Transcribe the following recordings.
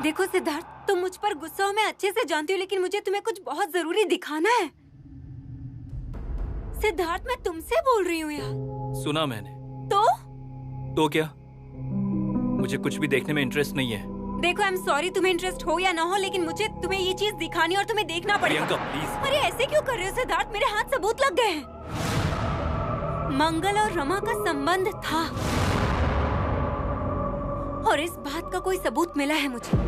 देखो सिद्धार्थ, तुम मुझ पर गुस्सा हो मैं अच्छे से जानती हूँ, लेकिन मुझे तुम्हें कुछ बहुत जरूरी दिखाना है। सिद्धार्थ, मैं तुमसे बोल रही हूँ यार। सुना मैंने। तो क्या? मुझे कुछ भी देखने में इंटरेस्ट नहीं है। देखो, आई एम सॉरी, तुम्हें इंटरेस्ट हो या ना हो, लेकिन मुझे तुम्हें ये चीज दिखानी और तुम्हें देखना पड़ेगा। प्रियंका प्लीज। अरे ऐसे क्यों कर रहे हो सिद्धार्थ? मेरे हाथ सबूत लग गए हैं। मंगल और रमा का संबंध था और इस बात का कोई सबूत मिला है मुझे।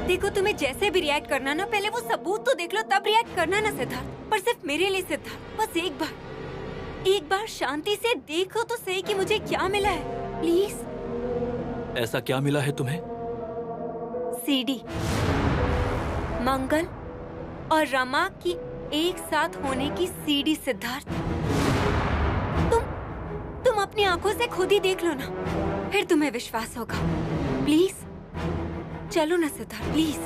देखो, तुम्हें जैसे भी रिएक्ट करना ना, पहले वो सबूत तो देख लो, तब रिएक्ट करना ना सिद्धार्थ। पर सिर्फ मेरे लिए सिद्धार्थ, बस एक बार शांति से देखो तो सही कि मुझे क्या मिला है, प्लीज। ऐसा क्या मिला है तुम्हें? सीडी। मंगल और रमा की एक साथ होने की सीडी सिद्धार्थ। तुम अपनी आंखों से खुद ही देख लो ना, फिर तुम्हें विश्वास होगा। प्लीज चलो ना सिद्धार्थ, प्लीज।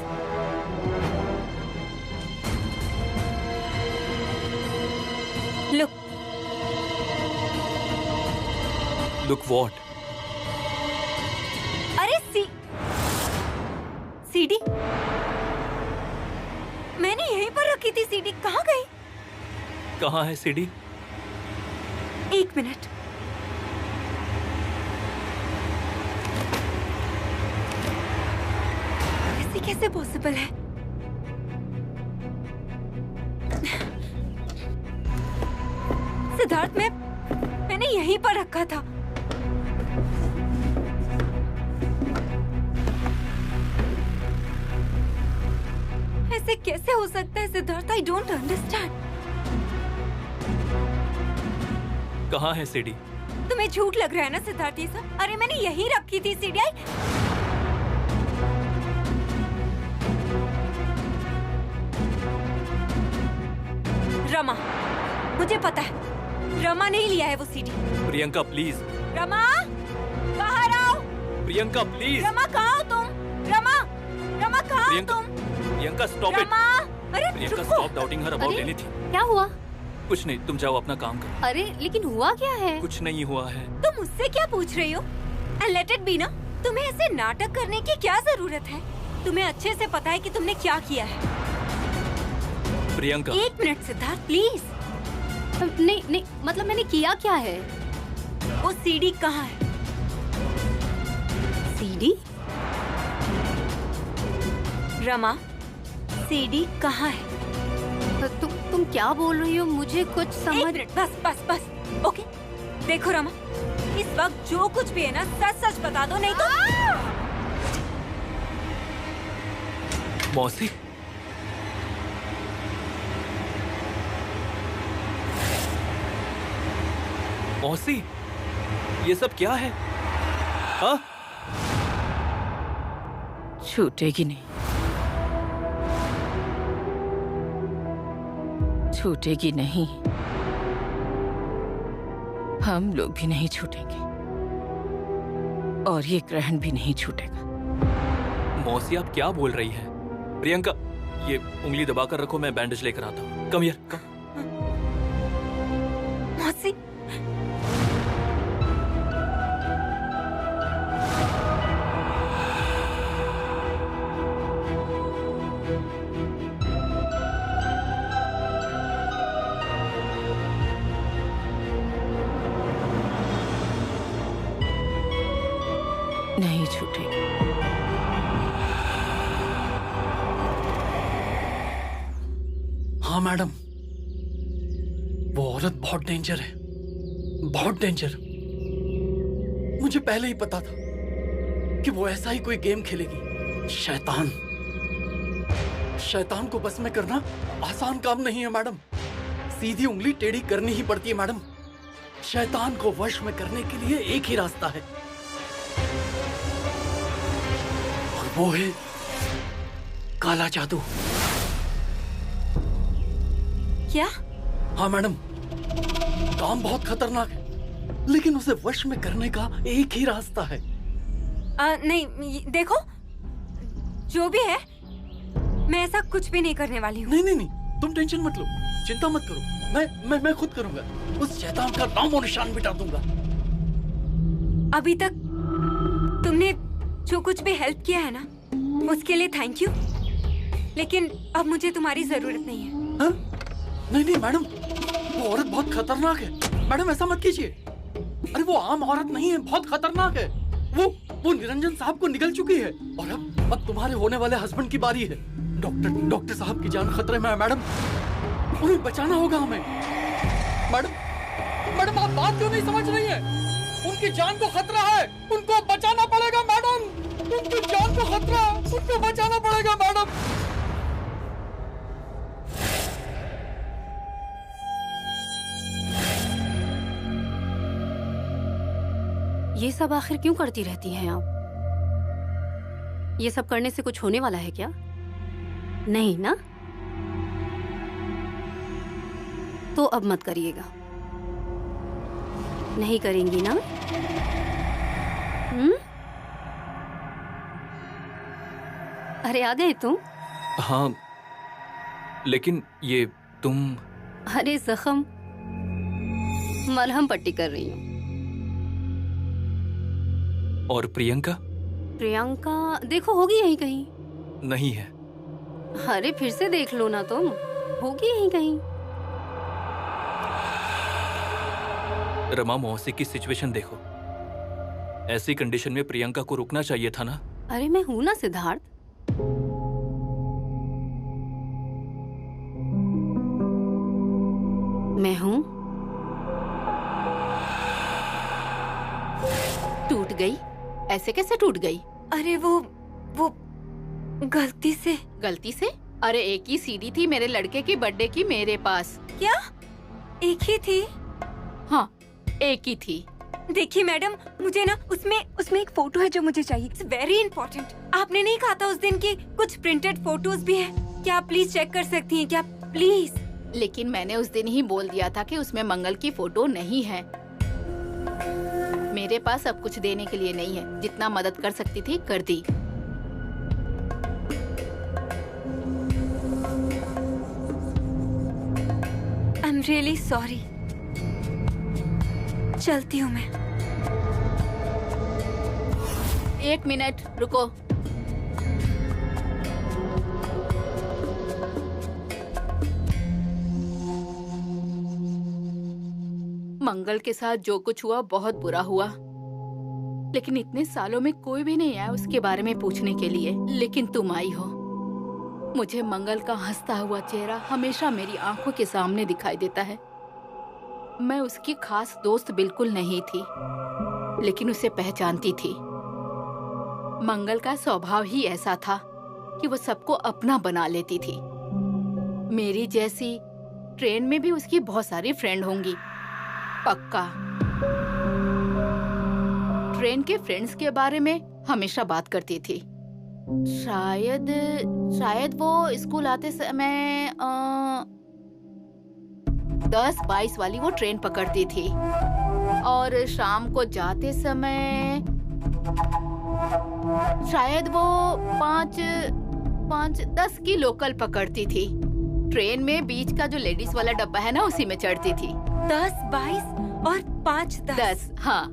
Look what? अरे सीडी मैंने यहीं पर रखी थी। सीडी कहाँ गई? कहाँ है सीडी? एक मिनट। ऐसे कैसे पॉसिबल है? सिद्धार्थ, मैंने यहीं पर रखा था। ऐसे कैसे हो सकता है सिद्धार्थ? I don't understand. कहाँ है सीडी? तुम्हें झूठ लग रहा है ना सिद्धार्थ ये सब? अरे मैंने यहीं रखी थी सीडी। रमा, मुझे पता है रमा नहीं लिया है वो सीडी। प्रियंका प्लीज। रमा, बाहर आओ। प्रियंका प्लीज। रमा कहाँ हो तुम? रमा कहाँ हो तुम? Priyanka stop it. अरे Priyanka stop doubting her about anything. क्या हुआ? कुछ नहीं, तुम जाओ अपना काम करो। अरे लेकिन हुआ क्या है? कुछ नहीं हुआ है। तुम मुझसे क्या पूछ रही हो? एंड लेट इट बी ना। तुम्हें ऐसे नाटक करने की क्या जरूरत है? तुम्हें अच्छे से पता है कि तुमने क्या किया है। प्रियंका, एक मिनट सिद्धार्थ प्लीज। नहीं, मतलब मैंने किया क्या है? वो सीडी कहाँ है? सीडी? रमा, सीडी कहाँ है? तुम क्या बोल रही हो? मुझे कुछ समझ। एक मिनट, बस। ओके, देखो रमा, इस वक्त जो कुछ भी है ना, सच बता दो, नहीं तो। मौसी, मौसी, ये सब क्या है? हाँ? छूटेगी नहीं, छूटेगी नहीं। हम लोग भी नहीं छूटेंगे और ये ग्रहण भी नहीं छूटेगा। मौसी, आप क्या बोल रही हैं? प्रियंका, ये उंगली दबाकर रखो, मैं बैंडेज लेकर आता हूँ। कम हियर, कम। मौसी, नहीं छूटेगी। हाँ मैडम, वो औरत बहुत डेंजर है, बहुत डेंजर। मुझे पहले ही पता था कि वो ऐसा ही कोई गेम खेलेगी। शैतान को बस में करना आसान काम नहीं है मैडम। सीधी उंगली टेढ़ी करनी ही पड़ती है मैडम। शैतान को वश में करने के लिए एक ही रास्ता है, और वो है काला जादू। क्या? हाँ मैडम, काम बहुत खतरनाक है, लेकिन उसे वश में करने का एक ही रास्ता है। नहीं, देखो, जो भी है, मैं ऐसा कुछ भी नहीं करने वाली हूँ। नहीं, तुम टेंशन मत लो, चिंता मत करो। मैं खुद करूंगा। उस शैतान का नामो निशान मिटा दूंगा। अभी तक तुमने जो कुछ भी हेल्प किया है ना, उसके लिए थैंक यू। लेकिन अब मुझे तुम्हारी जरूरत नहीं है। हाँ? नहीं नहीं मैडम, वो औरत बहुत खतरनाक है। मैडम ऐसा मत कीजिए। अरे वो आम औरत नहीं है, बहुत खतरनाक है। वो निरंजन साहब को निकल चुकी है और अब तुम्हारे होने वाले हस्बैंड की बारी है। डॉक्टर साहब की जान खतरे में है मैडम, उन्हें बचाना होगा हमें। मैडम आप बात क्यों नहीं समझ रही है? उनकी जान को खतरा है, उनको बचाना पड़ेगा मैडम। उनकी जान को खतरा है, उनको बचाना पड़ेगा मैडम। ये सब आखिर क्यों करती रहती हैं आप? ये सब करने से कुछ होने वाला है क्या? नहीं ना? तो अब मत करिएगा। नहीं करेंगी ना? अरे आ गए तुम? हाँ, लेकिन ये तुम... अरे जख्म मलहम पट्टी कर रही हूँ। और प्रियंका? प्रियंका देखो होगी यहीं कहीं। नहीं है। अरे फिर से देख लो ना तुम, होगी यहीं कहीं। रमा मौसी की सिचुएशन देखो, ऐसी कंडीशन में प्रियंका को रुकना चाहिए था ना। अरे मैं हूं ना सिद्धार्थ। मैं हूं। टूट गई? ऐसे कैसे टूट गई? अरे वो गलती से। गलती से? अरे एक ही सीडी थी मेरे लड़के की बर्थडे की मेरे पास। क्या एक ही थी? हाँ एक ही थी। देखिए मैडम, मुझे ना उसमें एक फोटो है जो मुझे चाहिए। It's very important. आपने नहीं कहा था उस दिन की कुछ प्रिंटेड फोटोज भी हैं? क्या आप प्लीज चेक कर सकती हैं क्या प्लीज? लेकिन मैंने उस दिन ही बोल दिया था कि उसमें मंगल की फोटो नहीं है। मेरे पास अब कुछ देने के लिए नहीं है। जितना मदद कर सकती थी कर दी। I am really sorry. चलती हूँ मैं। एक मिनट रुको। मंगल के साथ जो कुछ हुआ बहुत बुरा हुआ, लेकिन इतने सालों में कोई भी नहीं आया उसके बारे में पूछने के लिए। लेकिन तुम आई हो। मुझे मंगल का हंसता हुआ चेहरा हमेशा मेरी आंखों के सामने दिखाई देता है। मैं उसकी खास दोस्त बिल्कुल नहीं थी, लेकिन उसे पहचानती थी। मंगल का स्वभाव ही ऐसा था कि वो सबको अपना बना लेती थी। मेरी जैसी ट्रेन में भी उसकी बहुत सारी फ्रेंड होंगी, पक्का। ट्रेन के फ्रेंड्स के बारे में हमेशा बात करती थी। शायद वो स्कूल आते समय 10-22 वाली वो ट्रेन पकड़ती थी और शाम को जाते समय शायद वो 5-10 की लोकल पकड़ती थी। ट्रेन में बीच का जो लेडीज वाला डब्बा है ना, उसी में चढ़ती थी। 10-22 और 5-10। हाँ,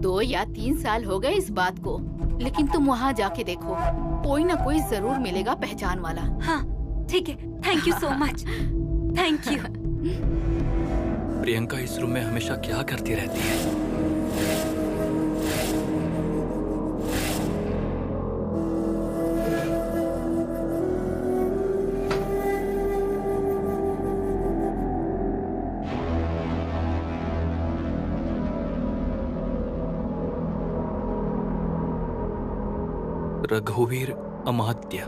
2 या 3 साल हो गए इस बात को। लेकिन तुम वहाँ जाके देखो, कोई ना कोई जरूर मिलेगा पहचान वाला। हाँ ठीक है, thank you so much. Thank you. Priyanka इस रूम में हमेशा क्या करती रहती है? रघुवीर अमात्य।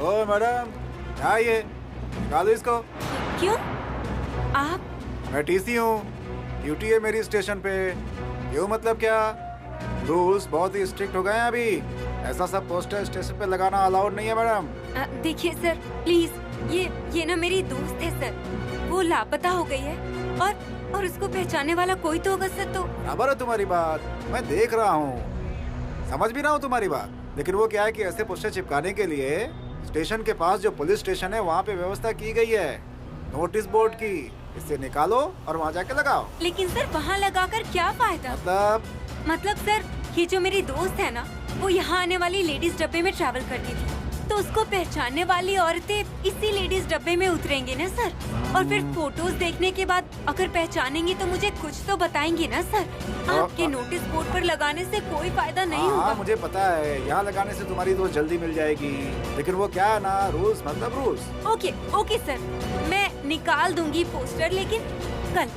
ओ मैडम, क्या ये निकालो इसको। क्यों? आप? मैं टीसी हूँ, ड्यूटी है मेरी स्टेशन पे। क्यों मतलब क्या? रूल्स बहुत ही स्ट्रिक्ट हो गए हैं अभी। ऐसा सब पोस्टर स्टेशन पे लगाना अलाउड नहीं है मैडम। देखिए सर प्लीज, ये ना मेरी दोस्त है सर, वो लापता हो गई है और उसको पहचानने वाला कोई तो होगा सर। तो बराबर है तुम्हारी बात, मैं देख रहा हूँ, समझ भी रहा हूँ तुम्हारी बात। लेकिन वो क्या है कि ऐसे पोस्टर चिपकाने के लिए स्टेशन के पास जो पुलिस स्टेशन है वहाँ पे व्यवस्था की गई है नोटिस बोर्ड की। इसे निकालो और वहाँ जाके लगाओ। लेकिन सर वहाँ लगाकर क्या फायदा? मतलब सर, ये जो मेरी दोस्त है ना, वो यहाँ आने वाली लेडीज डब्बे में ट्रैवल करती थी, तो उसको पहचानने वाली औरतें इसी लेडीज डब्बे में उतरेंगी ना सर। और फिर फोटोज देखने के बाद अगर पहचानेंगी तो मुझे कुछ तो बताएंगी ना सर। आपके नोटिस बोर्ड पर लगाने से कोई फायदा नहीं होगा। मुझे पता है, यहाँ लगाने से तुम्हारी दोस्त जल्दी मिल जाएगी। लेकिन वो क्या है ना, रूल्स मतलब रूल्स। ओके सर, मैं निकाल दूंगी पोस्टर, लेकिन कल?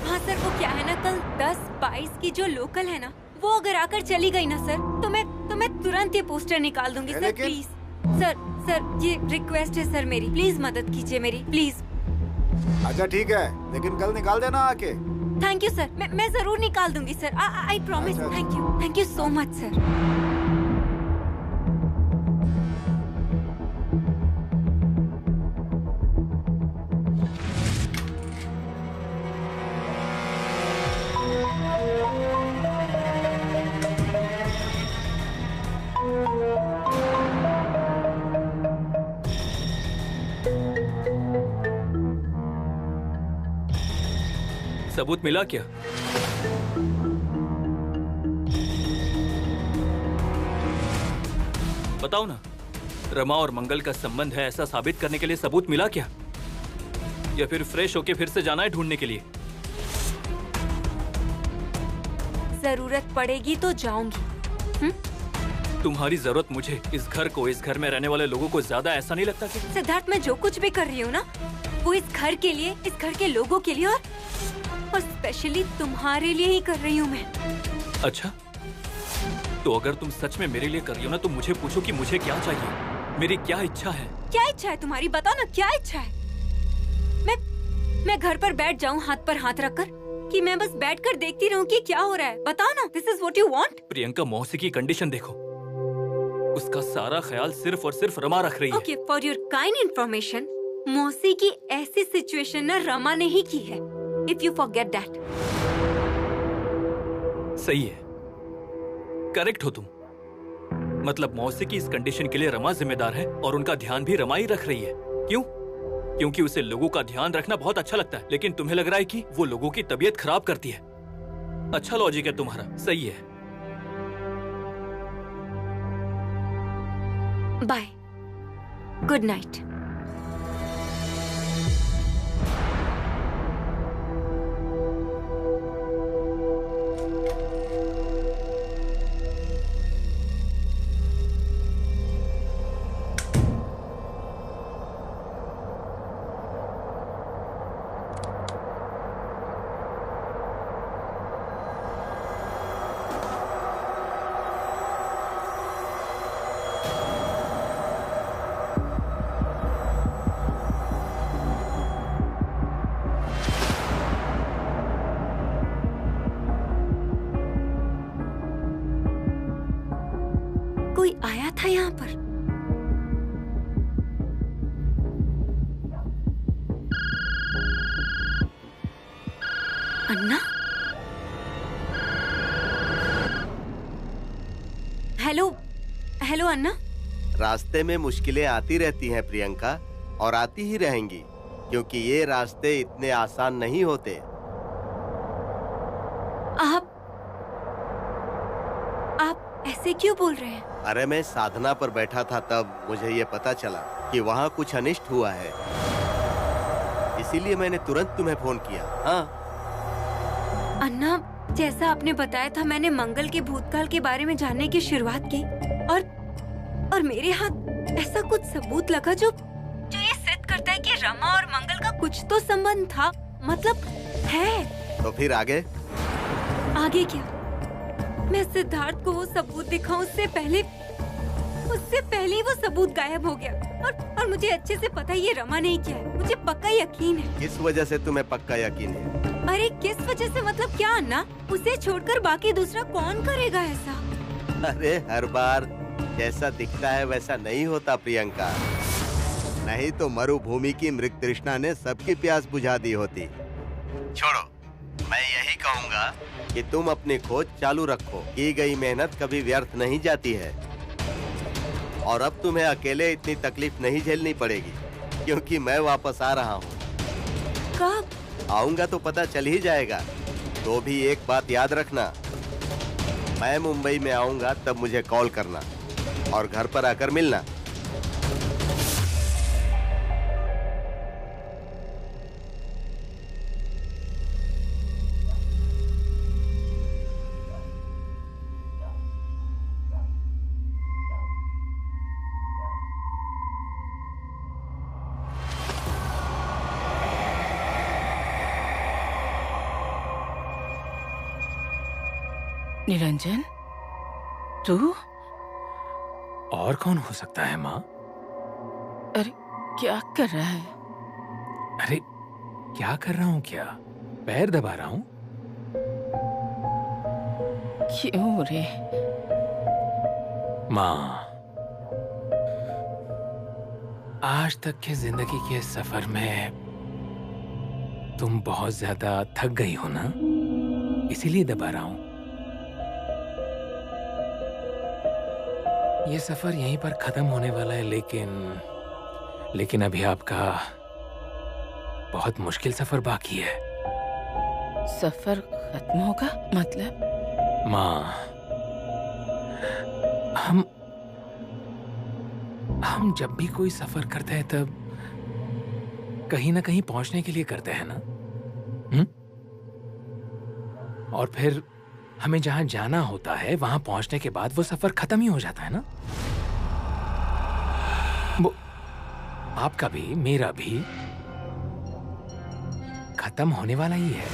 हाँ सर, वो क्या है ना, कल 10-22 की जो लोकल है ना, वो अगर आकर चली गई ना सर, तो मैं तुरंत ये पोस्टर निकाल दूंगी सर। प्लीज सर, ये रिक्वेस्ट है सर मेरी, प्लीज मदद कीजिए मेरी, प्लीज। अच्छा ठीक है, लेकिन कल निकाल देना आके। थैंक यू सर, मैं जरूर निकाल दूंगी sir, I promise. Thank you so much sir. सबूत मिला क्या? बताओ ना, रमा और मंगल का संबंध है ऐसा साबित करने के लिए सबूत मिला क्या? या फिर फ्रेश होके फिर से जाना है ढूंढने के लिए? जरूरत पड़ेगी तो जाऊंगी। तुम्हारी जरूरत मुझे, इस घर को, इस घर में रहने वाले लोगों को ज्यादा ऐसा नहीं लगता क्या? सिद्धार्थ, मैं जो कुछ भी कर रही हूँ ना, वो इस घर के लिए, इस घर के लोगों के लिए और स्पेशली तुम्हारे लिए ही कर रही हूँ मैं। अच्छा, तो अगर तुम सच में मेरे लिए कर रही हो ना, तो मुझे पूछो कि मुझे क्या चाहिए, मेरी क्या इच्छा है? क्या इच्छा है तुम्हारी? बताओ ना, क्या इच्छा है? मैं घर पर बैठ जाऊँ हाथ पर हाथ रखकर, कि मैं बस बैठकर देखती रहूँ कि क्या हो रहा है? बताओ ना, this is what you want? Priyanka, मौसी की कंडीशन देखो, उसका सारा ख्याल सिर्फ और सिर्फ रमा रख रही है। Okay, for your kind information, मौसी की ऐसी सिचुएशन ना रमा ने ही की है, इफ यू फॉरगेट दैट। सही है, करेक्ट हो तुम। मतलब मौसी की इस कंडीशन के लिए रमा जिम्मेदार है और उनका ध्यान भी रमा ही रख रही है। क्यों? क्योंकि उसे लोगों का ध्यान रखना बहुत अच्छा लगता है, लेकिन तुम्हें लग रहा है कि वो लोगों की तबीयत खराब करती है। अच्छा लॉजिक है तुम्हारा, सही है। Bye, good night. कोई आया था यहाँ पर? अन्ना? हेलो अन्ना। रास्ते में मुश्किलें आती रहती हैं प्रियंका, और आती ही रहेंगी, क्योंकि ये रास्ते इतने आसान नहीं होते। आप ऐसे क्यों बोल रहे हैं? अरे मैं साधना पर बैठा था, तब मुझे ये पता चला कि वहाँ कुछ अनिष्ट हुआ है, इसीलिए मैंने तुरंत तुम्हें फोन किया। हाँ अन्ना, जैसा आपने बताया था, मैंने मंगल के भूतकाल के बारे में जानने की शुरुआत की और मेरे हाथ ऐसा कुछ सबूत लगा जो ये सिद्ध करता है कि रमा और मंगल का कुछ तो संबंध था, मतलब है। तो फिर आगे क्या? मैं सिद्धार्थ को वो सबूत दिखाऊं, उससे पहले ही वो सबूत गायब हो गया। और मुझे अच्छे से पता है ये रमा नहीं किया है। मुझे पक्का यकीन है। किस वजह से तुम्हें पक्का यकीन है? अरे किस वजह से मतलब क्या अन्ना? उसे छोड़कर बाकी दूसरा कौन करेगा ऐसा? अरे हर बार जैसा दिखता है वैसा नहीं होता प्रियंका। नहीं तो मरुभूमि की मृग तृष्णा ने सबकी प्यास बुझा दी होती। छोड़ो, मैं यही कहूँगा कि तुम अपनी खोज चालू रखो। की गई मेहनत कभी व्यर्थ नहीं जाती है। और अब तुम्हें अकेले इतनी तकलीफ नहीं झेलनी पड़ेगी, क्योंकि मैं वापस आ रहा हूँ। कब? आऊंगा तो पता चल ही जाएगा। तो भी एक बात याद रखना, मैं मुंबई में आऊंगा तब मुझे कॉल करना और घर पर आकर मिलना। निरंजन, तू? और कौन हो सकता है माँ? अरे क्या कर रहा है? अरे क्या कर रहा हूँ? क्या पैर दबा रहा हूँ? क्यों रे? माँ, आज तक के जिंदगी के सफर में तुम बहुत ज्यादा थक गई हो ना, इसीलिए दबा रहा हूँ। ये सफर यहीं पर खत्म होने वाला है, लेकिन अभी आपका बहुत मुश्किल सफर बाकी है। सफर खत्म होगा मतलब? माँ, हम जब भी कोई सफर करते हैं तब कहीं ना कहीं पहुंचने के लिए करते हैं ना? और फिर हमें जहां जाना होता है वहां पहुंचने के बाद वो सफर खत्म ही हो जाता है ना? वो आपका भी मेरा भी खत्म होने वाला ही है।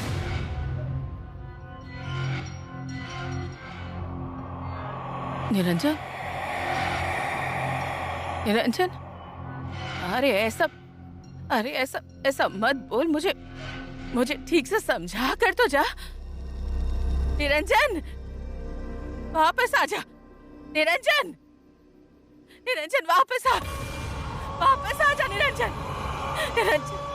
निरंजन, निरंजन, अरे ऐसा मत बोल। मुझे ठीक से समझा कर तो जा। निरंजन, वापस आ जा। निरंजन, निरंजन वापस आ जा। निरंजन, निरंजन।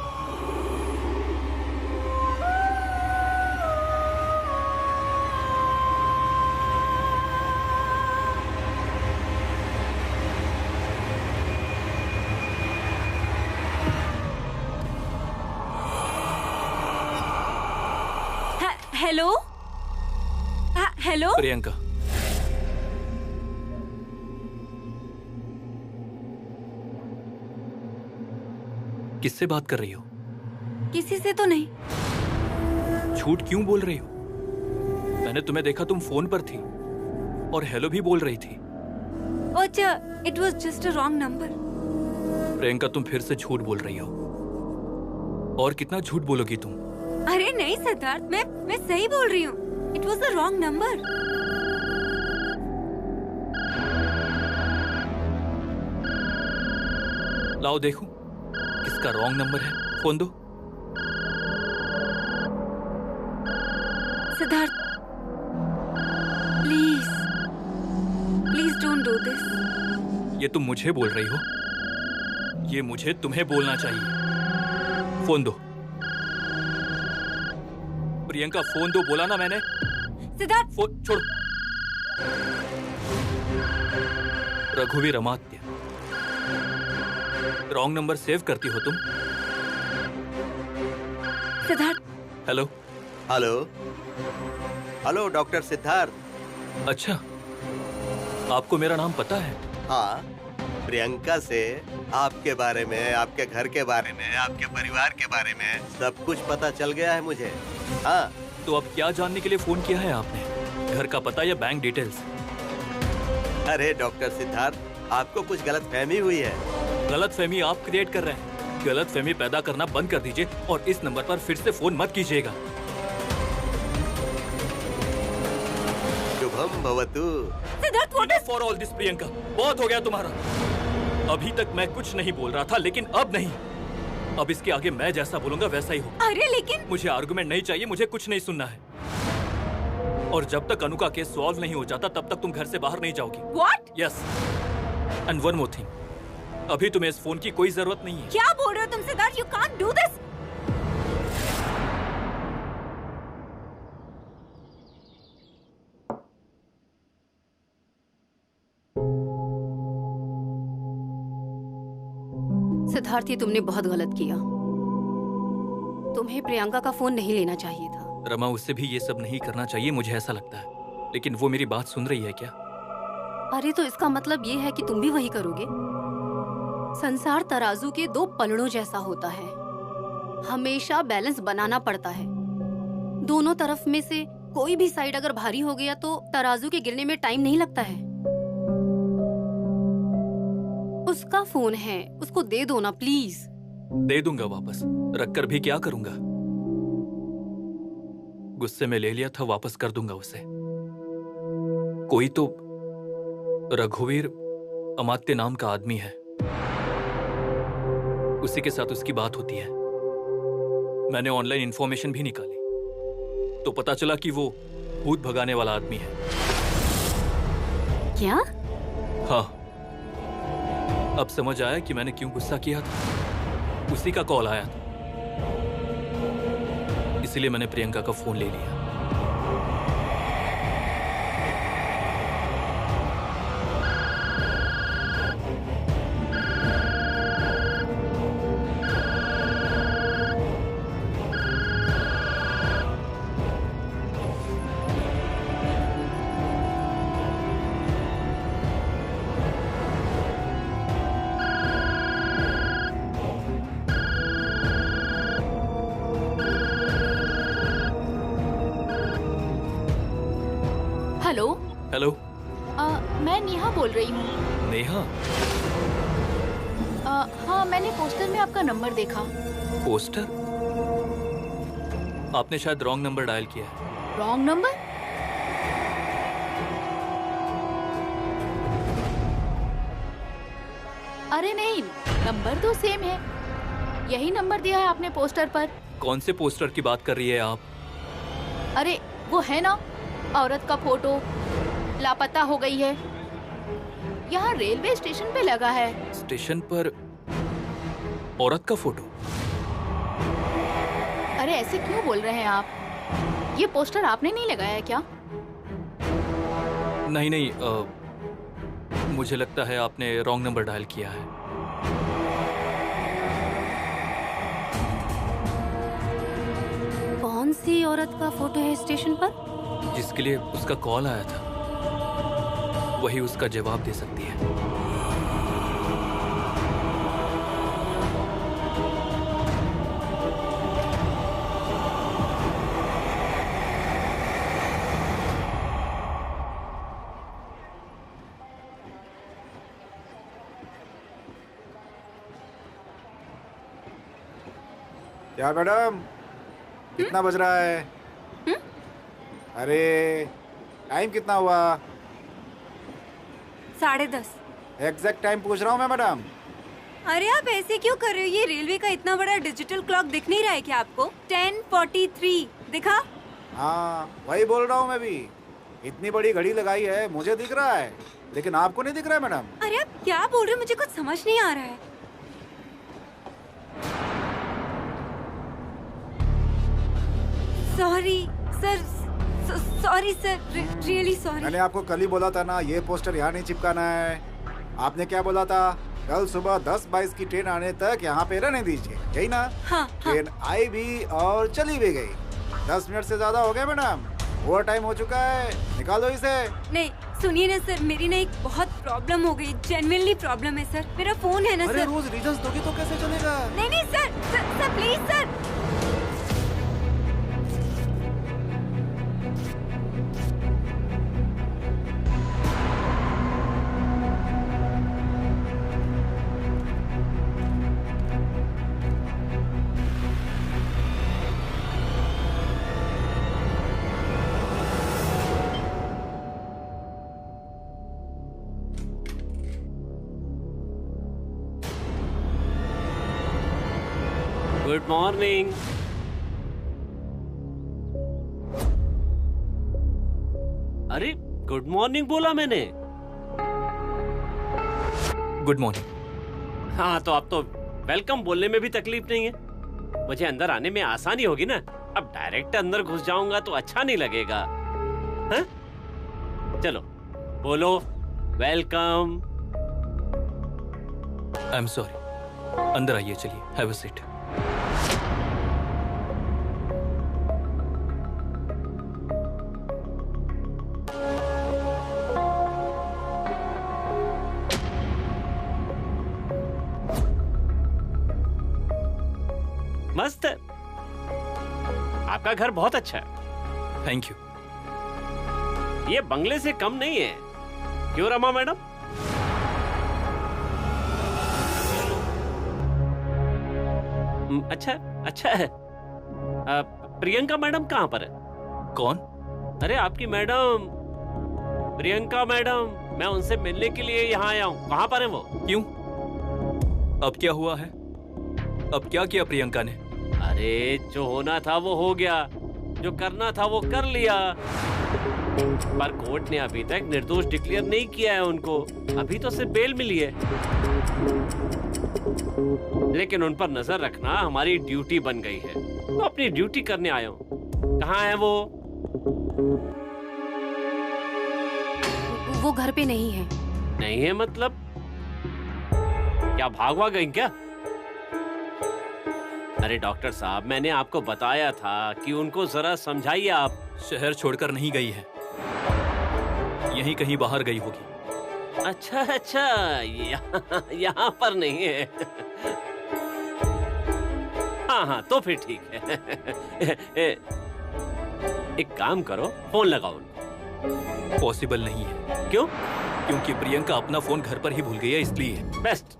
हेलो? हेलो? प्रियंका, किससे बात कर रही हो? किसी से तो नहीं। झूठ क्यों बोल रही हो? मैंने तुम्हें देखा, तुम फोन पर थी और हेलो भी बोल रही थी। अच्छा, it was just a wrong number. Priyanka, तुम फिर से झूठ बोल रही हो। और कितना झूठ बोलोगी तुम? अरे नहीं सिद्धार्थ, मैं सही बोल रही हूँ। It was a wrong number. लाओ देखूं किसका रॉन्ग नंबर है। फोन दो। Siddharth, please don't do this. ये तुम मुझे बोल रही हो? ये मुझे तुम्हें बोलना चाहिए। फोन दो। प्रियंका, फोन दो, बोला ना मैंने। सिद्धार्थ, फोन छोड़ो। रघुवीर अमात्य, रॉन्ग नंबर सेव करती हो तुम? Siddharth. Hello? Hello? Hello doctor Siddharth. अच्छा, आपको मेरा नाम पता है? हाँ, प्रियंका से आपके बारे में, आपके घर के बारे में, आपके परिवार के बारे में सब कुछ पता चल गया है मुझे। हाँ। तो अब क्या जानने के लिए फोन किया है आपने? घर का पता या बैंक डिटेल्स? अरे डॉक्टर सिद्धार्थ, आपको कुछ गलतफहमी हुई है। गलतफहमी आप क्रिएट कर रहे हैं। गलतफहमी पैदा करना बंद कर दीजिए और इस नंबर पर फिर से फोन मत कीजिएगा। शुभम भवतु। Siddharth, what is for all this Priyanka, बहुत हो गया तुम्हारा। अभी तक मैं कुछ नहीं बोल रहा था, लेकिन अब नहीं। अब इसके आगे मैं जैसा बोलूंगा वैसा ही हो। अरे लेकिन मुझे आर्गुमेंट नहीं चाहिए, मुझे कुछ नहीं सुनना है। और जब तक अनु का केस सॉल्व नहीं हो जाता तब तक तुम घर से बाहर नहीं जाओगी। What? Yes, and one more thing, अभी तुम्हें इस फोन की कोई जरूरत नहीं है। क्या बोल रहे हो तुम Siddharth? You can't do this. Siddharth, ये तुमने बहुत गलत किया। तुम्हें प्रियंका का फोन नहीं लेना चाहिए था। रमा, उससे भी ये सब नहीं करना चाहिए, मुझे ऐसा लगता है। लेकिन वो मेरी बात सुन रही है क्या? अरे तो इसका मतलब ये है कि तुम भी वही करोगे? संसार तराजू के दो पलड़ों जैसा होता है, हमेशा बैलेंस बनाना पड़ता है। दोनों तरफ में से कोई भी साइड अगर भारी हो गया तो तराजू के गिरने में टाइम नहीं लगता है। उसका फोन है, उसको दे दो ना प्लीज। दे दूंगा वापस, रखकर भी क्या करूंगा? गुस्से में ले लिया था, वापस कर दूंगा उसे। कोई तो रघुवीर अमात्य नाम का आदमी है, उसी के साथ उसकी बात होती है। मैंने ऑनलाइन इंफॉर्मेशन भी निकाली तो पता चला कि वो भूत भगाने वाला आदमी है। क्या? हाँ, अब समझ आया कि मैंने क्यों गुस्सा किया था। उसी का कॉल आया था, इसलिए मैंने प्रियंका का फोन ले लिया। हेलो। हेलो, मैं नेहा बोल रही हूँ। नेहा? हाँ, मैंने पोस्टर में आपका नंबर देखा। पोस्टर? आपने शायद रॉन्ग नंबर डायल किया है। Wrong number? अरे नहीं, नंबर तो सेम है। यही नंबर दिया है आपने पोस्टर पर। कौन से पोस्टर की बात कर रही है आप? अरे वो है ना, औरत का फोटो लापता हो गई है। यहाँ रेलवे स्टेशन पे लगा है। स्टेशन पर औरत का फोटो? अरे ऐसे क्यों बोल रहे हैं आप? ये पोस्टर आपने नहीं लगाया है क्या? नहीं नहीं, मुझे लगता है आपने रॉन्ग नंबर डायल किया है। कौन सी औरत का फोटो है स्टेशन पर? जिसके लिए उसका कॉल आया था वही उसका जवाब दे सकती है। क्या मैडम, कितना बज रहा है? अरे टाइम कितना हुआ? 10:30। एग्जैक्ट टाइम पूछ रहा हूँ मैं मैडम। अरे आप ऐसे क्यों कर रहे हो? ये रेलवे का इतना बड़ा डिजिटल क्लॉक दिख नहीं रहा है क्या आपको? 10:43 दिखा? हाँ वही बोल रहा हूँ मैं भी। इतनी बड़ी घड़ी लगाई है, मुझे दिख रहा है लेकिन आपको नहीं दिख रहा है मैडम। अरे आप क्या बोल रहे हो? मुझे कुछ समझ नहीं आ रहा है। Sorry sir, sorry sir, really sorry. मैंने आपको कल ही बोला था ना, ये पोस्टर यहाँ नहीं चिपकाना है। आपने क्या बोला था? कल सुबह 10:22 की ट्रेन आने तक यहाँ पे रहने दीजिए, यही ना? हाँ, ट्रेन आई भी और चली भी गई। 10 मिनट से ज्यादा हो गए मैडम, ओवर टाइम हो चुका है, निकालो इसे। नहीं सुनिए ना सर, मेरी ना एक बहुत प्रॉब्लम हो गई, जेन्युइनली प्रॉब्लम है सर। मेरा फोन है ना अरे सर। रोज रीजंस दोगे तो कैसे चलेगा? नहीं नहीं sir please sir. Good morning. अरे गुड मॉर्निंग बोला मैंने। Good morning. हाँ तो अब तो वेलकम बोलने में भी तकलीफ नहीं है। मुझे अंदर आने में आसानी होगी ना। अब डायरेक्ट अंदर घुस जाऊंगा तो अच्छा नहीं लगेगा। हाँ? चलो बोलो वेलकम। आई एम सॉरी, अंदर आइए, चलिए, हैव अ सीट। मस्त है, आपका घर बहुत अच्छा है। Thank you. ये बंगले से कम नहीं है, क्यों रमा मैडम? अच्छा अच्छा है। प्रियंका मैडम कहाँ पर है? कौन? अरे आपकी मैडम प्रियंका मैडम, मैं उनसे मिलने के लिए यहाँ आया हूँ। कहाँ पर है वो? क्यों, अब क्या हुआ है? अब क्या किया प्रियंका ने? अरे जो होना था वो हो गया, जो करना था वो कर लिया। पर कोर्ट ने अभी तक निर्दोष डिक्लेयर नहीं किया है उनको। अभी तो सिर्फ बेल मिली है, लेकिन उन पर नजर रखना हमारी ड्यूटी बन गई है, तो अपनी ड्यूटी करने आया हूँ। कहाँ है वो? वो घर पे नहीं है। नहीं है मतलब क्या भागवा गई क्या? अरे डॉक्टर साहब, मैंने आपको बताया था कि उनको जरा समझाइए आप। शहर छोड़कर नहीं गई है, यहीं कहीं बाहर गई होगी। अच्छा अच्छा, यहाँ पर नहीं है। हाँ हाँ तो फिर ठीक है। एक काम करो, फोन लगाओ उनको। पॉसिबल नहीं है। क्यों? क्योंकि प्रियंका अपना फोन घर पर ही भूल गई है, इसलिए। बेस्ट,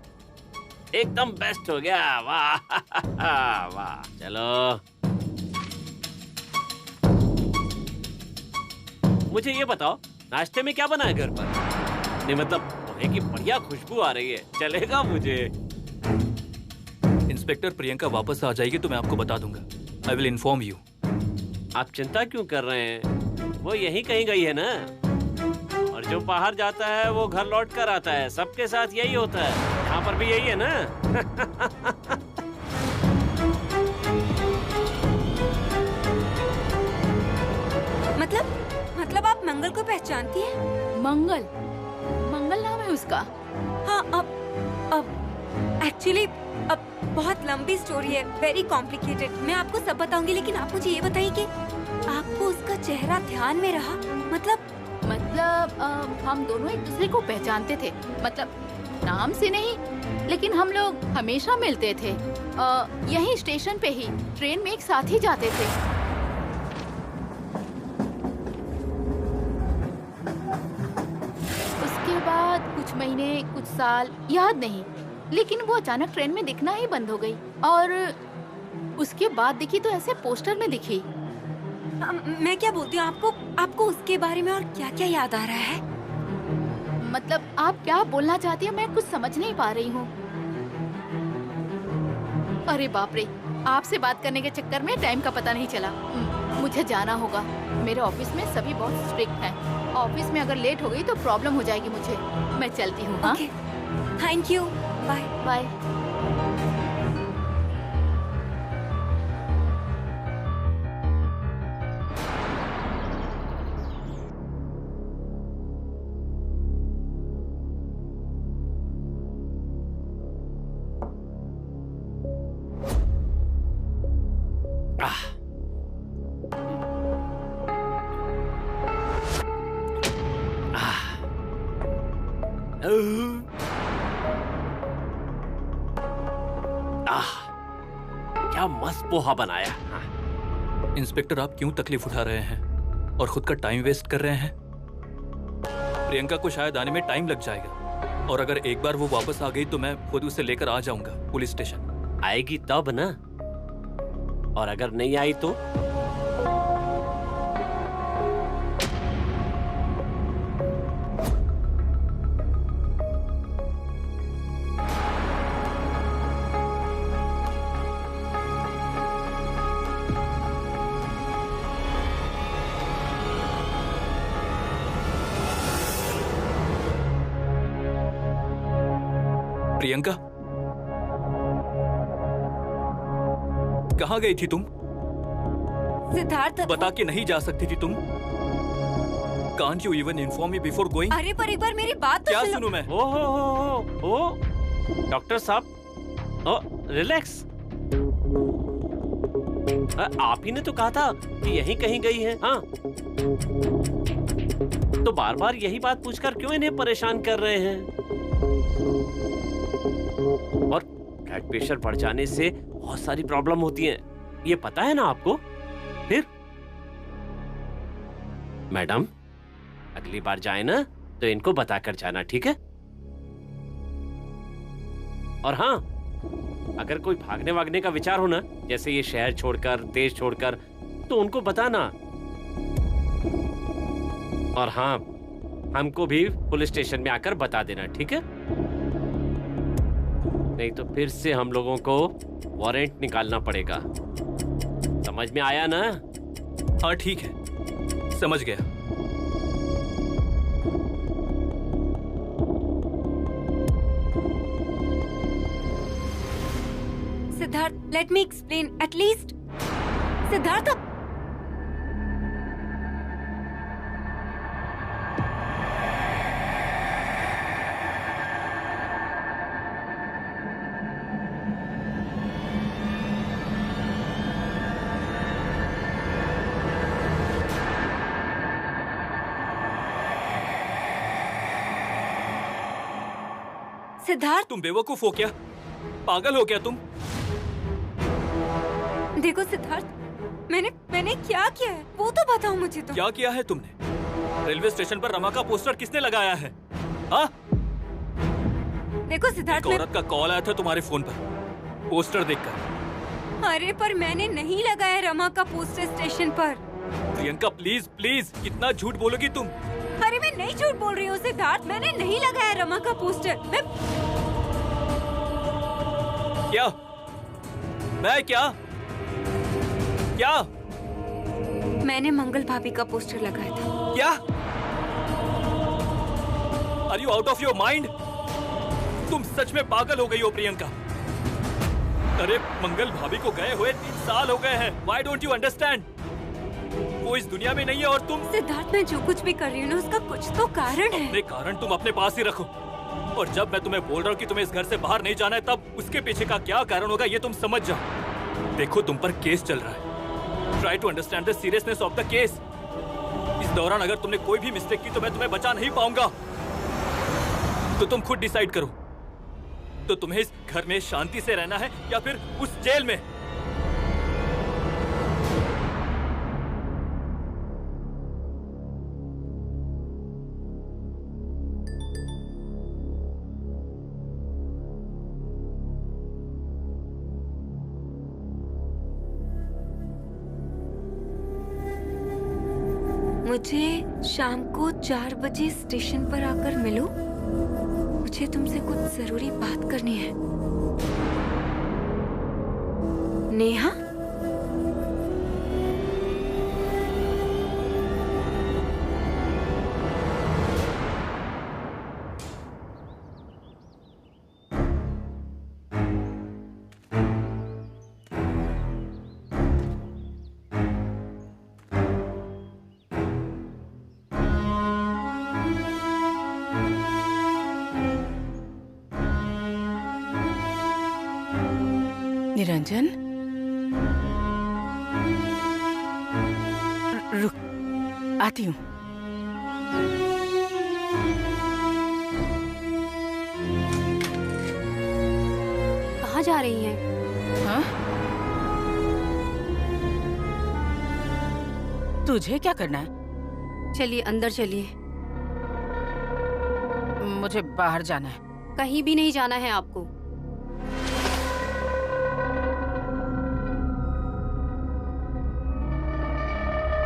एकदम बेस्ट हो गया। वाह वाह। चलो मुझे ये बताओ, नाश्ते में क्या बना है घर पर? नहीं मतलब पोहे की बढ़िया खुशबू आ रही है, चलेगा मुझे? इंस्पेक्टर, प्रियंका वापस आ जाएगी तो मैं आपको बता दूंगा। I will inform you. आप चिंता क्यों कर रहे हैं? वो यहीं कहीं गई है ना, और जो बाहर जाता है वो घर लौट कर आता है। सबके साथ यही होता है, यहाँ पर भी यही है ना। मतलब आप मंगल को पहचानती हैं? मंगल? मंगल नाम है उसका? हाँ, अब एक्चुअली अब बहुत लंबी स्टोरी है, वेरी कॉम्प्लिकेटेड। मैं आपको सब बताऊंगी, लेकिन आप मुझे ये बताइए कि आपको उसका चेहरा ध्यान में रहा? मतलब हम दोनों एक दूसरे को पहचानते थे, मतलब नाम से नहीं, लेकिन हम लोग हमेशा मिलते थे। यहीं स्टेशन पे ही, ट्रेन में एक साथ ही जाते थे। उसके बाद कुछ महीने, कुछ साल, याद नहीं, लेकिन वो अचानक ट्रेन में दिखना ही बंद हो गई। और उसके बाद दिखी तो ऐसे पोस्टर में दिखी। मैं क्या बोलती हूँ, आपको उसके बारे में और क्या क्या याद आ रहा है? मतलब आप क्या बोलना चाहती हैं, मैं कुछ समझ नहीं पा रही हूँ। अरे बाप रे, आपसे बात करने के चक्कर में टाइम का पता नहीं चला। मुझे जाना होगा, मेरे ऑफिस में सभी बहुत स्ट्रिक्ट हैं। ऑफिस में अगर लेट हो गई तो प्रॉब्लम हो जाएगी मुझे। मैं चलती हूँ। हाँ, थैंक यू, बाय बाय। क्या मस्त पोहा बनाया। इंस्पेक्टर, आप क्यों तकलीफ उठा रहे हैं और खुद का टाइम वेस्ट कर रहे हैं? प्रियंका को शायद आने में टाइम लग जाएगा, और अगर एक बार वो वापस आ गई तो मैं खुद उसे लेकर आ जाऊंगा पुलिस स्टेशन। आएगी तब ना, और अगर नहीं आई तो? प्रियंका, कहाँ गई थी तुम? सिद्धार्थ, बता के नहीं जा सकती थी तुम? Can't you even inform me before going? अरे पर एक बार मेरी बात तो क्या सुनो। सुनूं मैं? ओ डॉक्टर साहब, रिलैक्स। आप ही ने तो कहा था कि यहीं कहीं गई है। हाँ, तो बार बार यही बात पूछकर क्यों इन्हें परेशान कर रहे हैं? और ब्लड प्रेशर बढ़ जाने से बहुत सारी प्रॉब्लम होती हैं, ये पता है ना आपको? फिर मैडम, अगली बार जाए ना तो इनको बताकर जाना, ठीक है? और हाँ, अगर कोई भागने वागने का विचार हो ना, जैसे ये शहर छोड़कर, देश छोड़कर, तो उनको बताना। और हाँ, हमको भी पुलिस स्टेशन में आकर बता देना, ठीक है? नहीं तो फिर से हम लोगों को वारंट निकालना पड़ेगा। समझ में आया ना? हाँ ठीक है, समझ गया। Siddharth, let me explain at least. Siddharth, Siddharth, तुम बेवकूफ हो क्या? पागल हो क्या तुम? देखो सिद्धार्थ, मैंने क्या किया है वो तो बताओ मुझे। तो क्या किया है तुमने? रेलवे स्टेशन पर रमा का पोस्टर किसने लगाया है? हाँ? देखो सिद्धार्थ, एक औरत का कॉल आया था तुम्हारे फोन पर, पोस्टर देखकर। अरे पर मैंने नहीं लगाया रमा का पोस्टर स्टेशन पर। प्रियंका प्लीज प्लीज, कितना झूठ बोलोगी तुम? अरे मैं नहीं झूठ बोल रही हूँ सिद्धार्थ, मैंने नहीं लगाया रमा का पोस्टर। मैं क्या? मैंने मंगल भाभी का पोस्टर लगाया था। क्या? Are you out of your mind? तुम सच में पागल हो गई हो प्रियंका। अरे मंगल भाभी को गए हुए 3 साल हो गए हैं। Why don't you understand? वो इस दुनिया में नहीं है और तुम। सिद्धार्थ, मैं जो कुछ भी कर रही हूँ ना, उसका कुछ तो कारण है। अपने कारण तुम अपने पास ही रखो। और जब मैं तुम्हें बोल रहा हूँ कि तुम्हें इस घर से बाहर नहीं जाना है, तब उसके पीछे का क्या कारण होगा ये तुम समझ जाओ। देखो, तुम पर केस चल रहा है। Try to understand the seriousness of the case. इस दौरान अगर तुमने कोई भी मिस्टेक की तो मैं तुम्हें बचा नहीं पाऊंगा। तो तुम खुद डिसाइड करो। तो तुम्हें इस घर में शांति से रहना है या फिर उस जेल में? मुझे शाम को 4 बजे स्टेशन पर आकर मिलो। मुझे तुमसे कुछ जरूरी बात करनी है। नेहा, निरंजन, रुक, आती हूँ। कहाँ जा रही हैं? हाँ? तुझे क्या करना है? चलिए अंदर चलिए। मुझे बाहर जाना है। कहीं भी नहीं जाना है आपको।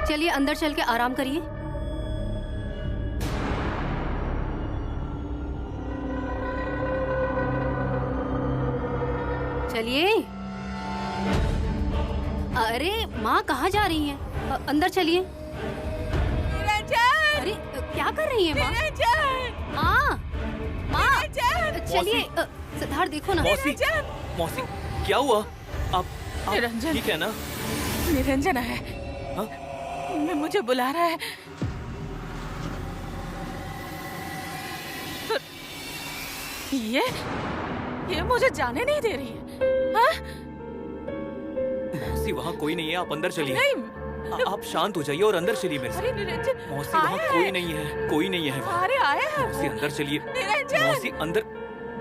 चलिए अंदर चल के आराम करिए। चलिए। अरे माँ, कहाँ जा रही हैं? अंदर चलिए। अरे क्या कर रही हैं माँ? माँ, माँ, चलिए। सिद्धार्थ देखो ना। मौसी, मौसी, क्या हुआ? आप निरंजन। ठीक है ना? निरंजन है। हाँ? मुझे बुला रहा है। ये मुझे जाने नहीं दे रही है। हाँ? मौसी, वहाँ कोई नहीं है, आप अंदर चलिए। नहीं। आप शांत हो जाइए और अंदर चलिए मेरे अरे साथ। निरंजन, मौसी, वहाँ कोई नहीं है, कोई नहीं है वहाँ। अरे आया है। मौसी, अंदर चलिए। निरंजन। मौसी, अंदर।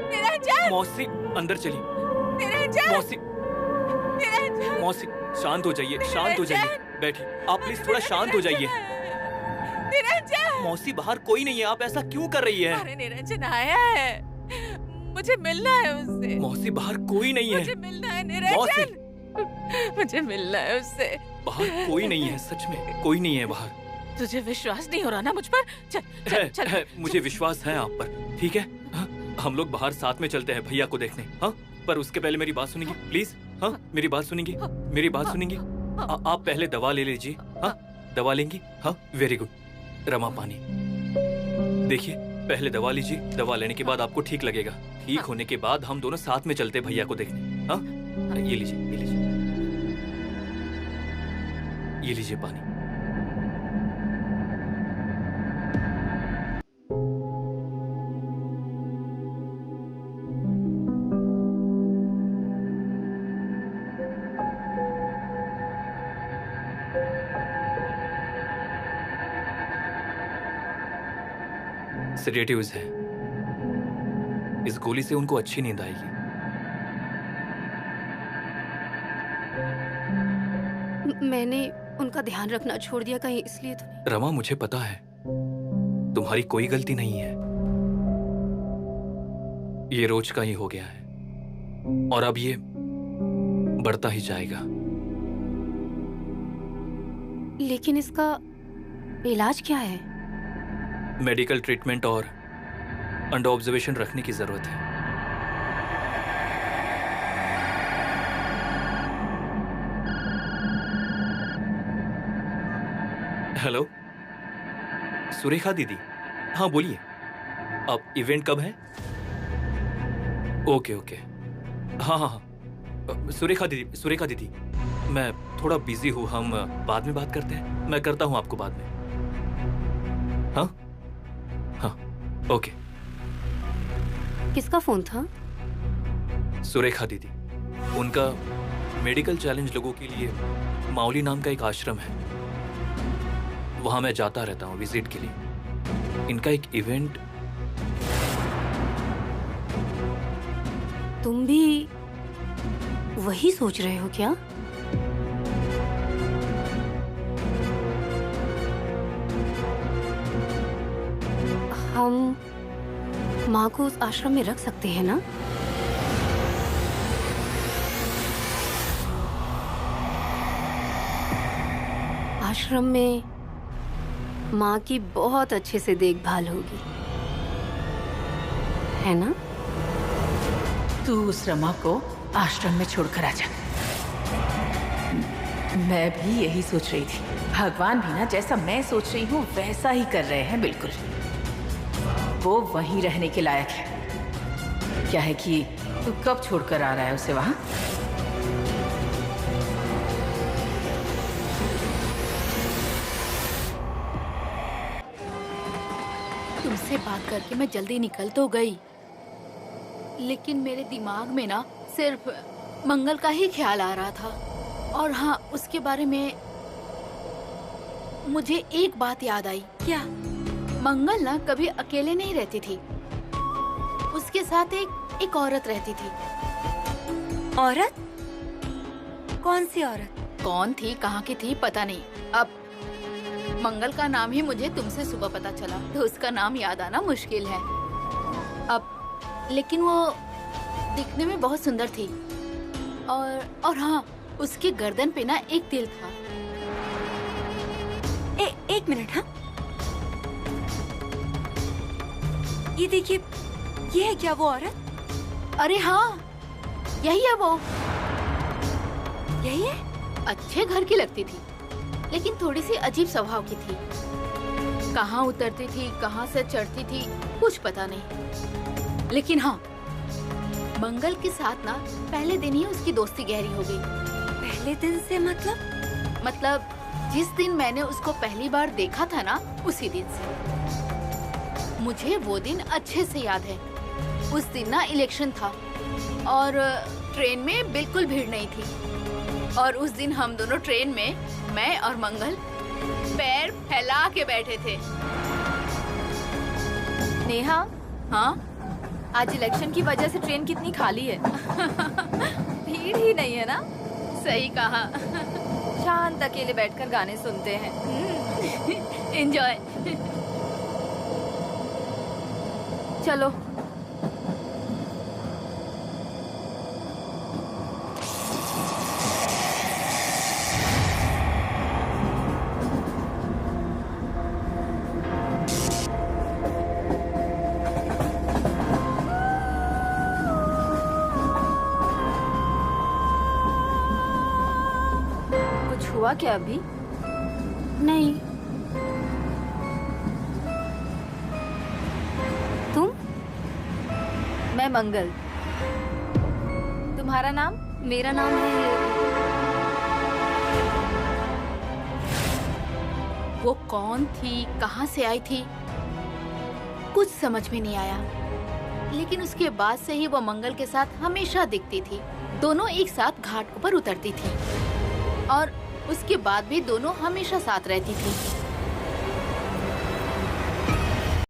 निरंजन। मौसी, अंदर चलिए। निरंजन। मौसी, निरंजन। मौसी, शांत हो जाइए, शांत हो जाइए। बैठिए, आप प्लीज थोड़ा शांत हो जाइए। निरंजन। मौसी, बाहर कोई नहीं है, आप ऐसा क्यों कर रही है? अरे निरंजन आया है, मुझे मिलना है उससे। मौसी, बाहर कोई नहीं है। मुझे मिलना है निरंजन, मुझे मिलना है उससे। बाहर कोई नहीं है, सच में कोई नहीं है बाहर। तुझे विश्वास नहीं हो रहा ना मुझ पर? चल चल चल। है, मुझे विश्वास है आप पर, ठीक है? हाँ? हम लोग बाहर साथ में चलते हैं भैया को देखने। हाँ, पर उसके पहले मेरी बात सुनेंगे प्लीज? हाँ, मेरी बात सुनेंगे? मेरी बात सुनेंगे? आप पहले दवा ले लीजिए। हाँ, दवा लेंगी? हाँ, वेरी गुड। रमा, पानी देखिए, पहले दवा लीजिए, दवा लेने के बाद आपको ठीक लगेगा। ठीक होने के बाद हम दोनों साथ में चलते भैया को देखने। हाँ, ये लीजिए, ये लीजिए, ये लीजिए पानी। सेडेटिव्स है, इस गोली से उनको अच्छी नींद आएगी। मैंने उनका ध्यान रखना छोड़ दिया कहीं इसलिए तो नहीं। रमा, मुझे पता है तुम्हारी कोई गलती नहीं है। ये रोज का ही हो गया है और अब ये बढ़ता ही जाएगा। लेकिन इसका इलाज क्या है? मेडिकल ट्रीटमेंट और अंडर ऑब्जर्वेशन रखने की जरूरत है। हेलो सुरेखा दीदी, हाँ बोलिए। अब इवेंट कब है? ओके ओके, हाँ हाँ हाँ। सुरेखा दीदी, मैं थोड़ा बिजी हूँ, हम बाद में बात करते हैं। मैं करता हूँ आपको बाद में। हाँ हाँ, ओके। किसका फोन था? सुरेखा दीदी, उनका मेडिकल चैलेंज लोगों के लिए माउली नाम का एक आश्रम है, वहां मैं जाता रहता हूँ विजिट के लिए। इनका एक इवेंट। तुम भी वही सोच रहे हो क्या? हम माँ को उस आश्रम में रख सकते हैं ना? आश्रम में माँ की बहुत अच्छे से देखभाल होगी, है ना? तू उस रमा को आश्रम में छोड़कर आ जा। मैं भी यही सोच रही थी। भगवान भी ना जैसा मैं सोच रही हूँ वैसा ही कर रहे हैं बिल्कुल। वो वहीं रहने के लायक है। क्या है कि तू कब छोड़कर आ रहा है उसे वहां? तुमसे बात करके मैं जल्दी निकल तो गई, लेकिन मेरे दिमाग में ना सिर्फ मंगल का ही ख्याल आ रहा था। और हाँ, उसके बारे में मुझे एक बात याद आई। क्या? मंगल ना कभी अकेले नहीं रहती थी, उसके साथ एक औरत रहती थी। औरत? कौन सी औरत? कौन थी, कहाँ की थी, पता नहीं। अब मंगल का नाम ही मुझे तुमसे सुबह पता चला, तो उसका नाम याद आना मुश्किल है अब। लेकिन वो दिखने में बहुत सुंदर थी। और हाँ, उसकी गर्दन पे ना एक तिल था। एक मिनट। हाँ, ये देखिए, ये है क्या वो औरत? अरे हाँ, यही है वो। यही है? अच्छे घर की लगती थी, लेकिन थोड़ी सी अजीब स्वभाव की थी। कहाँ उतरती थी, कहाँ से चढ़ती थी, कुछ पता नहीं। लेकिन हाँ, मंगल के साथ ना पहले दिन ही उसकी दोस्ती गहरी हो गई। पहले दिन से मतलब जिस दिन मैंने उसको पहली बार देखा था ना, उसी दिन से। मुझे वो दिन अच्छे से याद है। उस दिन ना इलेक्शन था और ट्रेन में बिल्कुल भीड़ नहीं थी। और उस दिन हम दोनों ट्रेन में, मैं और मंगल, पैर फैला के बैठे थे। नेहा, हाँ, आज इलेक्शन की वजह से ट्रेन कितनी खाली है। भीड़ ही नहीं है ना। सही कहा। शांत अकेले बैठकर गाने सुनते हैं। एंजॉय। चलो। कुछ हुआ क्या अभी? नहीं। तुम? मैं मंगल। तुम्हारा नाम? मेरा नाम है। वो कौन थी, कहाँ से आई थी, कुछ समझ में नहीं आया। लेकिन उसके बाद से ही वो मंगल के साथ हमेशा दिखती थी। दोनों एक साथ घाट पर उतरती थी और उसके बाद भी दोनों हमेशा साथ रहती थी।